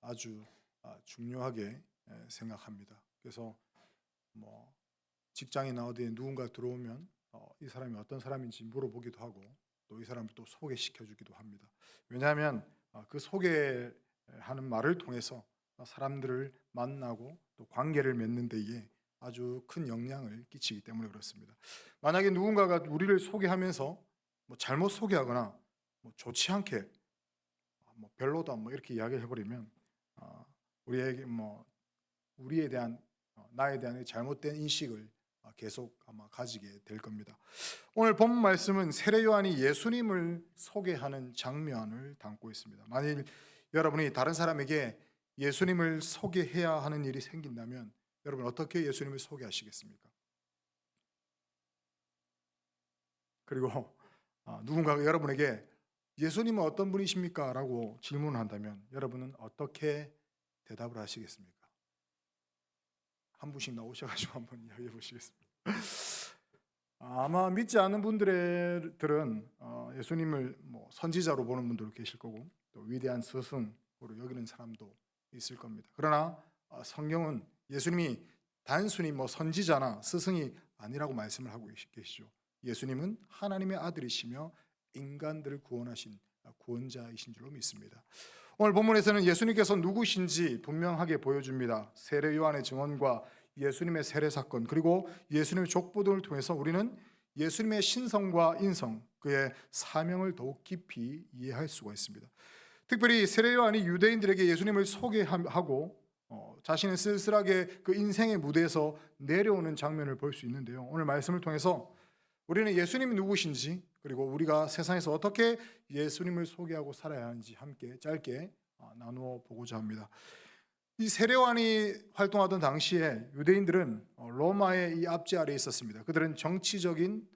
아주 중요하게 생각합니다. 그래서 뭐 직장이나 어디에 누군가 들어오면 이 사람이 어떤 사람인지 물어보기도 하고 또 이 사람을 또 소개시켜 주기도 합니다. 왜냐하면 그 소개하는 말을 통해서 사람들을 만나고 또 관계를 맺는 데에 아주 큰 영향을 끼치기 때문에 그렇습니다. 만약에 누군가가 우리를 소개하면서 뭐 잘못 소개하거나 뭐 좋지 않게 뭐 별로다 뭐 이렇게 이야기를 해버리면 우리에게 뭐 우리에 대한 나에 대한 잘못된 인식을 계속 아마 가지게 될 겁니다. 오늘 본문 말씀은 세례 요한이 예수님을 소개하는 장면을 담고 있습니다. 만일 여러분이 다른 사람에게 예수님을 소개해야 하는 일이 생긴다면 여러분 어떻게 예수님을 소개하시겠습니까? 그리고 누군가가 여러분에게 예수님은 어떤 분이십니까? 라고 질문을 한다면 여러분은 어떻게 대답을 하시겠습니까? 한 분씩 나오셔가지고 한번 이야기해 보시겠습니다. 아마 믿지 않는 분들은 예수님을 뭐 선지자로 보는 분도 계실 거고 또 위대한 스승으로 여기는 사람도 있을 겁니다. 그러나 성경은 예수님이 단순히 뭐 선지자나 스승이 아니라고 말씀을 하고 계시죠. 예수님은 하나님의 아들이시며 인간들을 구원하신 구원자이신 줄로 믿습니다. 오늘 본문에서는 예수님께서 누구신지 분명하게 보여줍니다. 세례 요한의 증언과 예수님의 세례 사건 그리고 예수님의 족보들을 통해서 우리는 예수님의 신성과 인성, 그의 사명을 더욱 깊이 이해할 수가 있습니다. 특별히 세례 요한이 유대인들에게 예수님을 소개하고 자신의 쓸쓸하게 그 인생의 무대에서 내려오는 장면을 볼 수 있는데요. 오늘 말씀을 통해서 우리는 예수님이 누구신지 그리고 우리가 세상에서 어떻게 예수님을 소개하고 살아야 하는지 함께 짧게 나누어 보고자 합니다. 이 세례 요한이 활동하던 당시에 유대인들은 로마의 이 압제 아래에 있었습니다. 그들은 정치적인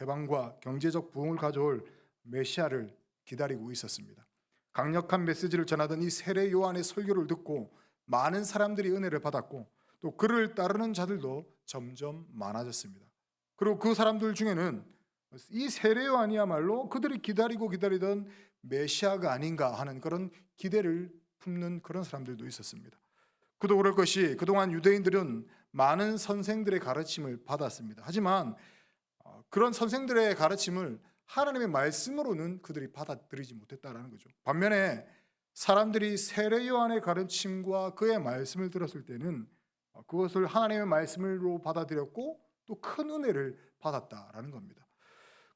해방과 경제적 부흥을 가져올 메시아를 기다리고 있었습니다. 강력한 메시지를 전하던 이 세례 요한의 설교를 듣고 많은 사람들이 은혜를 받았고 또 그를 따르는 자들도 점점 많아졌습니다. 그리고 그 사람들 중에는 이 세례 요한이야말로 그들이 기다리던 메시아가 아닌가 하는 그런 기대를 품는 그런 사람들도 있었습니다. 그도 그럴 것이 그동안 유대인들은 많은 선생들의 가르침을 받았습니다. 하지만 그런 선생들의 가르침을 하나님의 말씀으로는 그들이 받아들이지 못했다라는 거죠. 반면에 사람들이 세례 요한의 가르침과 그의 말씀을 들었을 때는 그것을 하나님의 말씀으로 받아들였고 또 큰 은혜를 받았다라는 겁니다.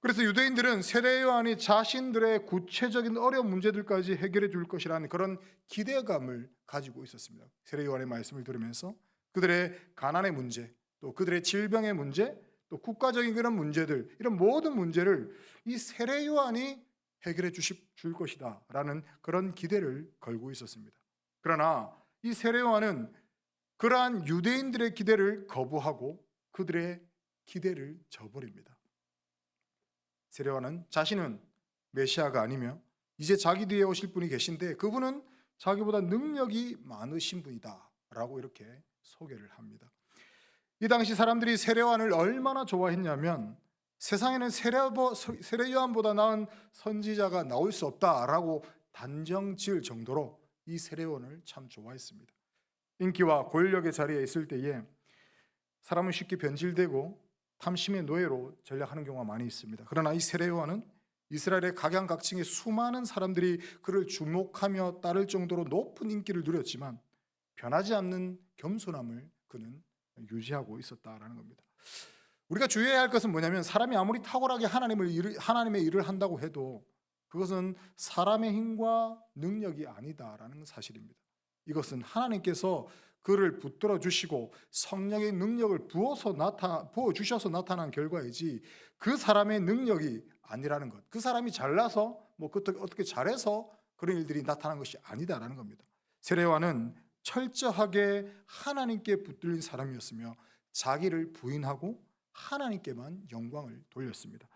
그래서 유대인들은 세례 요한이 자신들의 구체적인 어려운 문제들까지 해결해 줄 것이라는 그런 기대감을 가지고 있었습니다. 세례 요한의 말씀을 들으면서 그들의 가난의 문제, 또 그들의 질병의 문제, 또 국가적인 그런 문제들, 이런 모든 문제를 이 세례 요한이 해결해 줄 것이다라는 그런 기대를 걸고 있었습니다. 그러나 이 세례 요한은 그러한 유대인들의 기대를 거부하고 그들의 기대를 저버립니다. 세례 요한은 자신은 메시아가 아니며 이제 자기 뒤에 오실 분이 계신데 그분은 자기보다 능력이 많으신 분이다 라고 이렇게 소개를 합니다. 이 당시 사람들이 세례 요한을 얼마나 좋아했냐면 세상에는 세례 요한보다 나은 선지자가 나올 수 없다라고 단정 지을 정도로 이 세례 요한을 참 좋아했습니다. 인기와 권력의 자리에 있을 때에 사람은 쉽게 변질되고 탐심의 노예로 전락하는 경우가 많이 있습니다. 그러나 이 세례 요한은 이스라엘의 각양각층의 수많은 사람들이 그를 주목하며 따를 정도로 높은 인기를 누렸지만 변하지 않는 겸손함을 그는 유지하고 있었다라는 겁니다. 우리가 주의해야 할 것은 뭐냐면 사람이 아무리 탁월하게 하나님의 일을 한다고 해도 그것은 사람의 힘과 능력이 아니다라는 사실입니다. 이것은 하나님께서 그를 붙들어 주시고 성령의 능력을 부어 주셔서 나타난 결과이지 그 사람의 능력이 아니라는 것. 그 사람이 잘나서 뭐 어떻게 잘해서 그런 일들이 나타난 것이 아니다라는 겁니다. 세례 요한은 철저하게 하나님께 붙들린 사람이었으며 자기를 부인하고 하나님께만 영광을 돌렸습니다.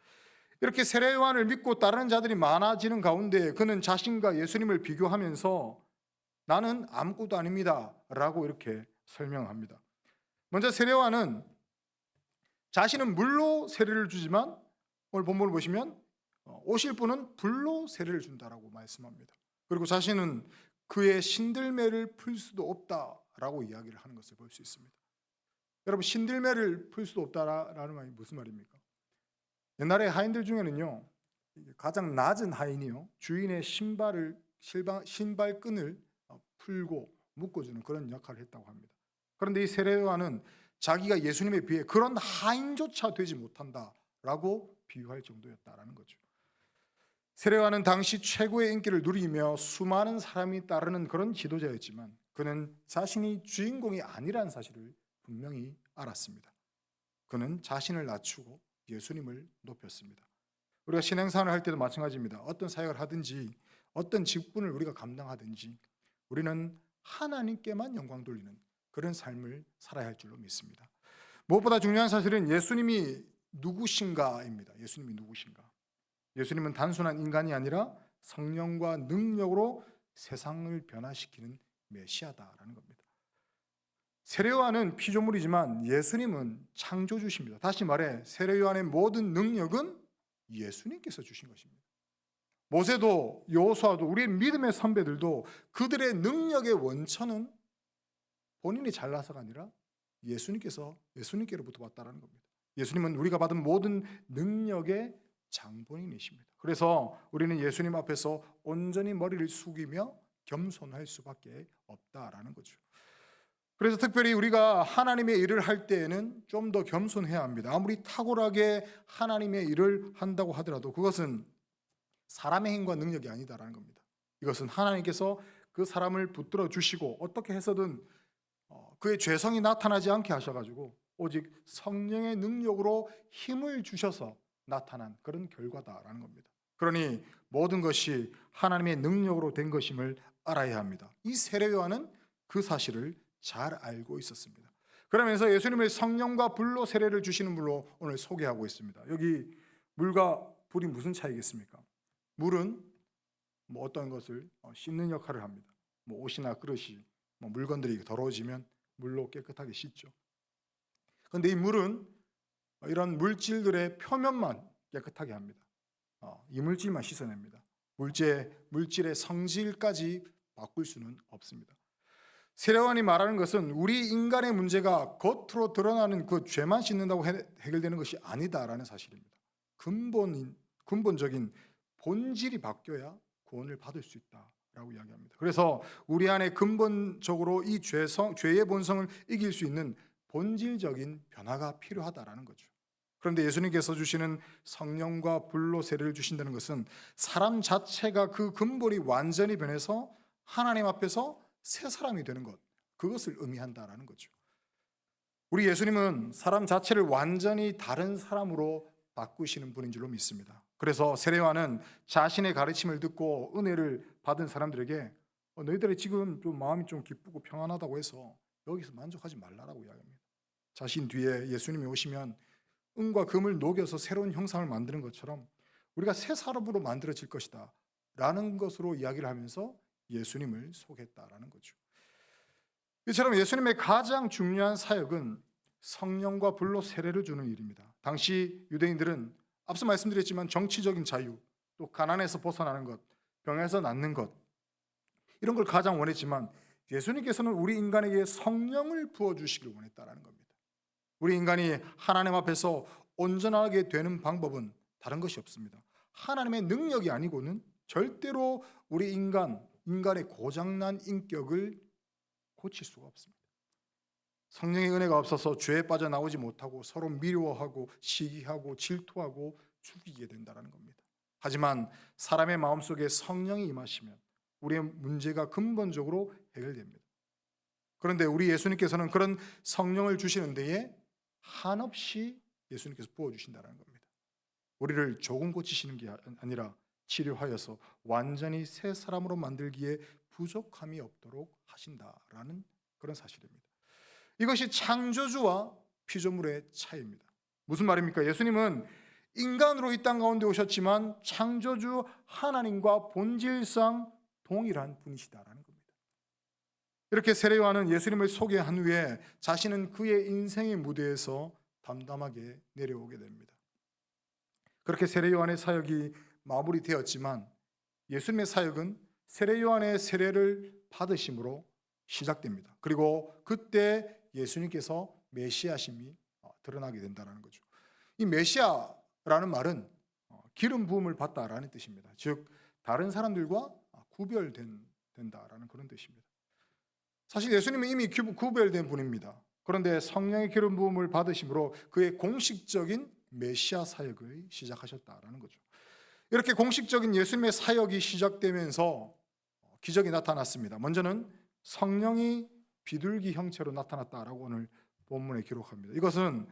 이렇게 세례 요한을 믿고 따르는 자들이 많아지는 가운데 그는 자신과 예수님을 비교하면서 나는 아무것도 아닙니다 라고 이렇게 설명합니다. 먼저 세례 요한은 자신은 물로 세례를 주지만 오늘 본문을 보시면 오실 분은 불로 세례를 준다라고 말씀합니다. 그리고 자신은 그의 신들매를 풀 수도 없다라고 이야기를 하는 것을 볼 수 있습니다. 여러분, 신들매를 풀 수도 없다라는 말이 무슨 말입니까? 옛날에 하인들 중에는요, 가장 낮은 하인이요, 주인의 신발끈을 풀고 묶어주는 그런 역할을 했다고 합니다. 그런데 이 세례요한은 자기가 예수님에 비해 그런 하인조차 되지 못한다라고 비유할 정도였다라는 거죠. 세례요한은 당시 최고의 인기를 누리며 수많은 사람이 따르는 그런 지도자였지만 그는 자신이 주인공이 아니라는 사실을 분명히 알았습니다. 그는 자신을 낮추고 예수님을 높였습니다. 우리가 신앙생활을 할 때도 마찬가지입니다. 어떤 사역을 하든지 어떤 직분을 우리가 감당하든지 우리는 하나님께만 영광 돌리는 그런 삶을 살아야 할 줄로 믿습니다. 무엇보다 중요한 사실은 예수님이 누구신가입니다. 예수님이 누구신가? 예수님은 단순한 인간이 아니라 성령과 능력으로 세상을 변화시키는 메시아다라는 겁니다. 세례요한은 피조물이지만 예수님은 창조주십니다. 다시 말해 세례요한의 모든 능력은 예수님께서 주신 것입니다. 모세도 여호수아도 우리의 믿음의 선배들도 그들의 능력의 원천은 본인이 잘나서가 아니라 예수님께로부터 왔다라는 겁니다. 예수님은 우리가 받은 모든 능력의 장본인이십니다. 그래서 우리는 예수님 앞에서 온전히 머리를 숙이며 겸손할 수밖에 없다라는 거죠. 그래서 특별히 우리가 하나님의 일을 할 때에는 좀 더 겸손해야 합니다. 아무리 탁월하게 하나님의 일을 한다고 하더라도 그것은 사람의 힘과 능력이 아니다라는 겁니다. 이것은 하나님께서 그 사람을 붙들어 주시고 어떻게 해서든 그의 죄성이 나타나지 않게 하셔가지고 오직 성령의 능력으로 힘을 주셔서 나타난 그런 결과다라는 겁니다. 그러니 모든 것이 하나님의 능력으로 된 것임을 알아야 합니다. 이 세례요한은 그 사실을 잘 알고 있었습니다. 그러면서 예수님을 성령과 불로 세례를 주시는 분으로 오늘 소개하고 있습니다. 여기 물과 불이 무슨 차이겠습니까? 물은 어떤 것을 씻는 역할을 합니다. 옷이나 그릇이 물건들이 더러워지면 물로 깨끗하게 씻죠. 그런데 이 물은 이런 물질들의 표면만 깨끗하게 합니다. 이물질만 씻어냅니다. 물질의 성질까지 바꿀 수는 없습니다. 세례요한이 말하는 것은 우리 인간의 문제가 겉으로 드러나는 그 죄만 씻는다고 해결되는 것이 아니다라는 사실입니다. 근본적인 본질이 바뀌어야 구원을 받을 수 있다라고 이야기합니다. 그래서 우리 안에 근본적으로 이 죄의 본성을 이길 수 있는 본질적인 변화가 필요하다라는 거죠. 그런데 예수님께서 주시는 성령과 불로 세례를 주신다는 것은 사람 자체가 그 근본이 완전히 변해서 하나님 앞에서 새 사람이 되는 것, 그것을 의미한다라는 거죠. 우리 예수님은 사람 자체를 완전히 다른 사람으로 바꾸시는 분인 줄로 믿습니다. 그래서 세례요한은 자신의 가르침을 듣고 은혜를 받은 사람들에게 너희들이 지금 좀 마음이 좀 기쁘고 평안하다고 해서 여기서 만족하지 말라라고 이야기합니다. 자신 뒤에 예수님이 오시면 은과 금을 녹여서 새로운 형상을 만드는 것처럼 우리가 새 사람으로 만들어질 것이다 라는 것으로 이야기를 하면서 예수님을 소개했다라는 거죠. 이처럼 예수님의 가장 중요한 사역은 성령과 불로 세례를 주는 일입니다. 당시 유대인들은 앞서 말씀드렸지만 정치적인 자유, 또 가난에서 벗어나는 것, 병에서 낫는 것, 이런 걸 가장 원했지만 예수님께서는 우리 인간에게 성령을 부어주시길 원했다라는 겁니다. 우리 인간이 하나님 앞에서 온전하게 되는 방법은 다른 것이 없습니다. 하나님의 능력이 아니고는 절대로 우리 인간의 고장난 인격을 고칠 수가 없습니다. 성령의 은혜가 없어서 죄에 빠져나오지 못하고 서로 미워하고 시기하고 질투하고 죽이게 된다는 겁니다. 하지만 사람의 마음속에 성령이 임하시면 우리의 문제가 근본적으로 해결됩니다. 그런데 우리 예수님께서는 그런 성령을 주시는 데에 한없이 예수님께서 부어주신다는 겁니다. 우리를 조금 고치시는 게 아니라 치료하여서 완전히 새 사람으로 만들기에 부족함이 없도록 하신다라는 그런 사실입니다. 이것이 창조주와 피조물의 차이입니다. 무슨 말입니까? 예수님은 인간으로 이 땅 가운데 오셨지만 창조주 하나님과 본질상 동일한 분이시다라는 겁니다. 이렇게 세례요한은 예수님을 소개한 후에 자신은 그의 인생의 무대에서 담담하게 내려오게 됩니다. 그렇게 세례요한의 사역이 마무리되었지만 예수님의 사역은 세례요한의 세례를 받으심으로 시작됩니다. 그리고 그때 예수님께서 메시아심이 드러나게 된다는 거죠. 이 메시아라는 말은 기름 부음을 받다라는 뜻입니다. 즉 다른 사람들과 구별된다라는 그런 뜻입니다. 사실 예수님은 이미 구별된 분입니다. 그런데 성령의 기름 부음을 받으심으로 그의 공식적인 메시아 사역을 시작하셨다라는 거죠. 이렇게 공식적인 예수님의 사역이 시작되면서 기적이 나타났습니다. 먼저는 성령이 비둘기 형체로 나타났다라고 오늘 본문에 기록합니다. 이것은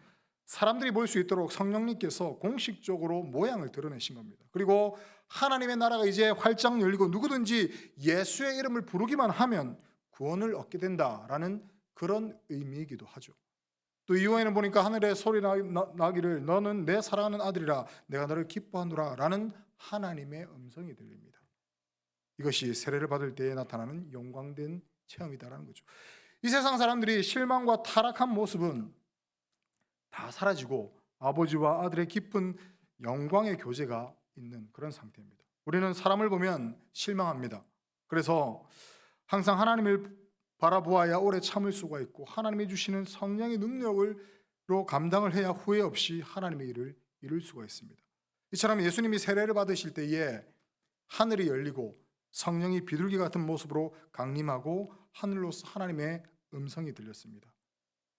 사람들이 볼 수 있도록 성령님께서 공식적으로 모양을 드러내신 겁니다. 그리고 하나님의 나라가 이제 활짝 열리고 누구든지 예수의 이름을 부르기만 하면 구원을 얻게 된다라는 그런 의미이기도 하죠. 또 이후에는 보니까 하늘에 소리 나기를 너는 내 사랑하는 아들이라 내가 너를 기뻐하노라 라는 하나님의 음성이 들립니다. 이것이 세례를 받을 때에 나타나는 영광된 체험이다라는 거죠. 이 세상 사람들이 실망과 타락한 모습은 다 사라지고 아버지와 아들의 깊은 영광의 교제가 있는 그런 상태입니다. 우리는 사람을 보면 실망합니다. 그래서 항상 하나님을 바라보아야 오래 참을 수가 있고 하나님이 주시는 성령의 능력으로 감당을 해야 후회 없이 하나님의 일을 이룰 수가 있습니다. 이처럼 예수님이 세례를 받으실 때에 하늘이 열리고 성령이 비둘기 같은 모습으로 강림하고 하늘로서 하나님의 음성이 들렸습니다.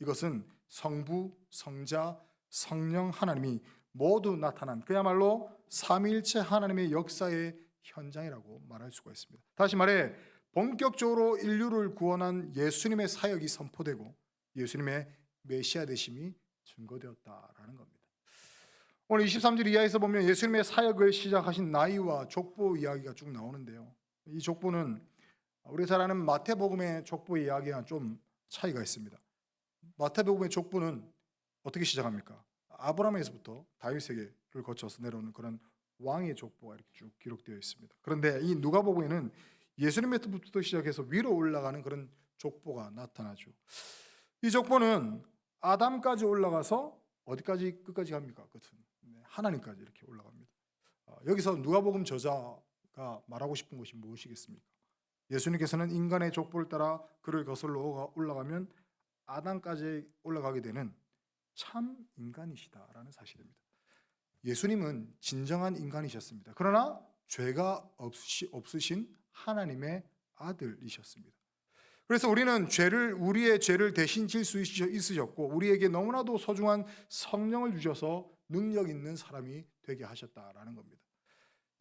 이것은 성부, 성자, 성령 하나님이 모두 나타난 그야말로 삼위일체 하나님의 역사의 현장이라고 말할 수가 있습니다. 다시 말해 본격적으로 인류를 구원한 예수님의 사역이 선포되고 예수님의 메시아 되심이 증거되었다라는 겁니다. 오늘 23절 이하에서 보면 예수님의 사역을 시작하신 나이와 족보 이야기가 쭉 나오는데요. 이 족보는 우리가 잘 아는 마태복음의 족보 이야기와 좀 차이가 있습니다. 마태복음의 족보는 어떻게 시작합니까? 아브라함에서부터 다윗에게를 거쳐서 내려오는 그런 왕의 족보가 이렇게 쭉 기록되어 있습니다. 그런데 이 누가복음에는 예수님부터 시작해서 위로 올라가는 그런 족보가 나타나죠. 이 족보는 아담까지 올라가서 어디까지 끝까지 갑니까? 끝은 하나님까지 이렇게 올라갑니다. 여기서 누가복음 저자가 말하고 싶은 것이 무엇이겠습니까? 예수님께서는 인간의 족보를 따라 그를 거슬러 올라가면 아담까지 올라가게 되는 참 인간이시다라는 사실입니다. 예수님은 진정한 인간이셨습니다. 그러나 죄가 없으신 하나님의 아들이셨습니다. 그래서 우리는 우리의 죄를 대신 질 수 있으셨고 우리에게 너무나도 소중한 성령을 주셔서 능력 있는 사람이 되게 하셨다라는 겁니다.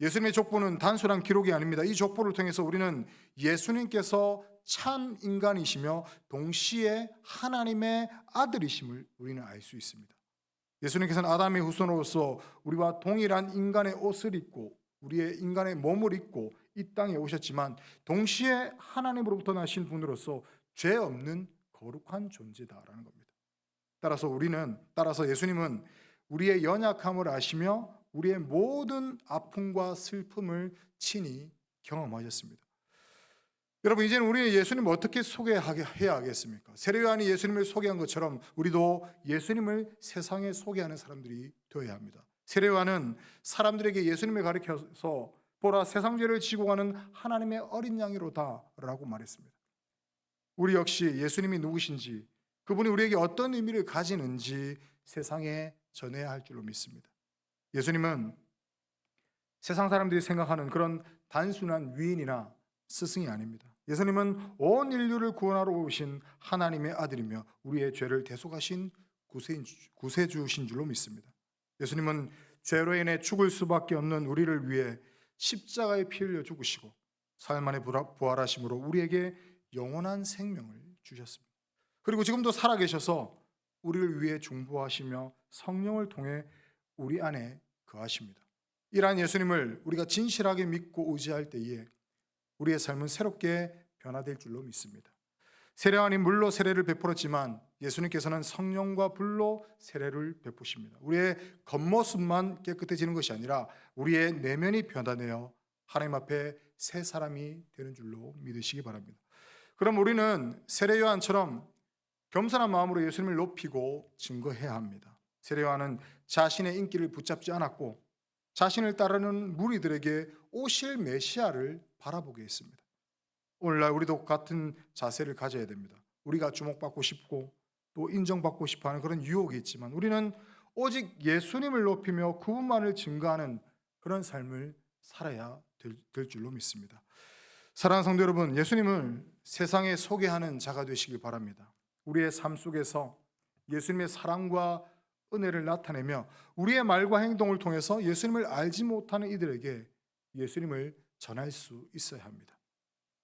예수님의 족보는 단순한 기록이 아닙니다. 이 족보를 통해서 우리는 예수님께서 참 인간이시며 동시에 하나님의 아들이심을 우리는 알 수 있습니다. 예수님께서는 아담의 후손으로서 우리와 동일한 인간의 옷을 입고 우리의 인간의 몸을 입고 이 땅에 오셨지만 동시에 하나님으로부터 나신 분으로서 죄 없는 거룩한 존재다라는 겁니다. 따라서 예수님은 우리의 연약함을 아시며 우리의 모든 아픔과 슬픔을 친히 경험하셨습니다. 여러분 이제는 우리는 예수님을 어떻게 소개해야 하겠습니까? 세례요한이 예수님을 소개한 것처럼 우리도 예수님을 세상에 소개하는 사람들이 되어야 합니다. 세례요한은 사람들에게 예수님을 가리켜서 보라 세상 죄를 지고 가는 하나님의 어린 양이로다라고 말했습니다. 우리 역시 예수님이 누구신지 그분이 우리에게 어떤 의미를 가지는지 세상에 전해야 할 줄로 믿습니다. 예수님은 세상 사람들이 생각하는 그런 단순한 위인이나 스승이 아닙니다. 예수님은 온 인류를 구원하러 오신 하나님의 아들이며 우리의 죄를 대속하신 구세주신 줄로 믿습니다. 예수님은 죄로 인해 죽을 수밖에 없는 우리를 위해 십자가에 피 흘려 죽으시고 사흘 만에 부활하심으로 우리에게 영원한 생명을 주셨습니다. 그리고 지금도 살아계셔서 우리를 위해 중보하시며 성령을 통해 우리 안에 거하십니다. 이러한 예수님을 우리가 진실하게 믿고 의지할 때에 우리의 삶은 새롭게 변화될 줄로 믿습니다. 세례요한이 물로 세례를 베풀었지만 예수님께서는 성령과 불로 세례를 베푸십니다. 우리의 겉모습만 깨끗해지는 것이 아니라 우리의 내면이 변화되어 하나님 앞에 새 사람이 되는 줄로 믿으시기 바랍니다. 그럼 우리는 세례요한처럼 겸손한 마음으로 예수님을 높이고 증거해야 합니다. 세례요한은 자신의 인기를 붙잡지 않았고 자신을 따르는 무리들에게 오실 메시아를 바라보게 했습니다. 오늘날 우리도 같은 자세를 가져야 됩니다. 우리가 주목받고 싶고 또 인정받고 싶어하는 그런 유혹이 있지만 우리는 오직 예수님을 높이며 그분만을 증거하는 그런 삶을 살아야 될 줄로 믿습니다. 사랑하는 성도 여러분, 예수님을 세상에 소개하는 자가 되시길 바랍니다. 우리의 삶 속에서 예수님의 사랑과 은혜를 나타내며 우리의 말과 행동을 통해서 예수님을 알지 못하는 이들에게 예수님을 전할 수 있어야 합니다.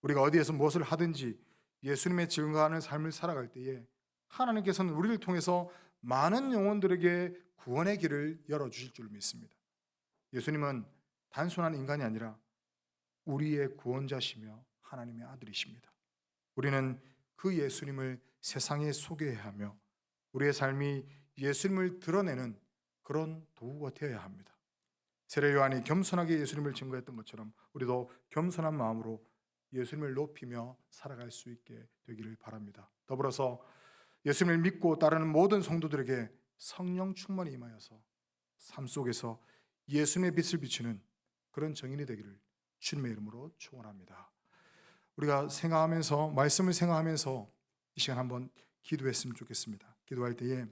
우리가 어디에서 무엇을 하든지 예수님의 증거하는 삶을 살아갈 때에 하나님께서는 우리를 통해서 많은 영혼들에게 구원의 길을 열어주실 줄 믿습니다. 예수님은 단순한 인간이 아니라 우리의 구원자시며 하나님의 아들이십니다. 우리는 그 예수님을 세상에 소개해야 하며 우리의 삶이 예수님을 드러내는 그런 도구가 되어야 합니다. 세례 요한이 겸손하게 예수님을 증거했던 것처럼 우리도 겸손한 마음으로 예수님을 높이며 살아갈 수 있게 되기를 바랍니다. 더불어서 예수님을 믿고 따르는 모든 성도들에게 성령 충만이 임하여서 삶 속에서 예수님의 빛을 비추는 그런 정인이 되기를 주님의 이름으로 축원합니다. 우리가 생각하면서 말씀을 생각하면서 이 시간 한번 기도했으면 좋겠습니다. 기도할 때에